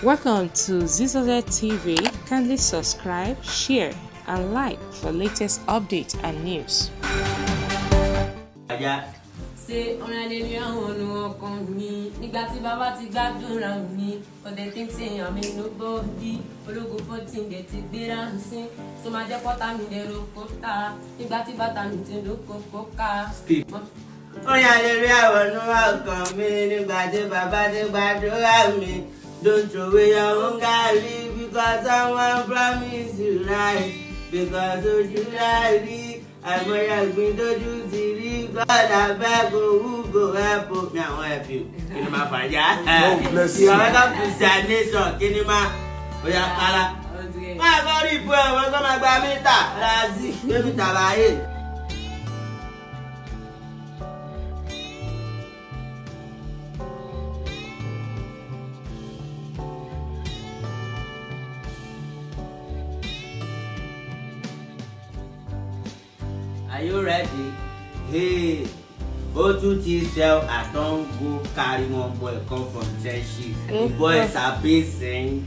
Welcome to Zisodel TV. Kindly subscribe, share, and like for latest updates and news. Say hallelujah on me. Nigga ti baba ti gbadura mi. But they think say I'm in nobody. Ologo 14 get ti gbera nsin. So ma je pota mi de rokota. Nigba ti bata mi ti rokoka. Hallelujah on me. Nigba ti baba ti gbadura mi. Don't throw away your own garlic because someone promised you right. Because of you right. I'm going to do the God, I beg who go help me. I want help you. Can you find ya? Bless you. You are going to say nation. Can you ma? We are kala. My God, if we are going to buy me ta, Razi, baby tabaye. Are you ready? Hey, go to T-cell. I don't go carry one boy come from trenches. The boys are basing.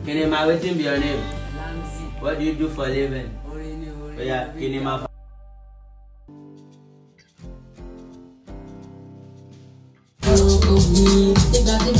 Can you imagine waiting be your name? What do you do for a living? Oh yeah, can you imagine? They got the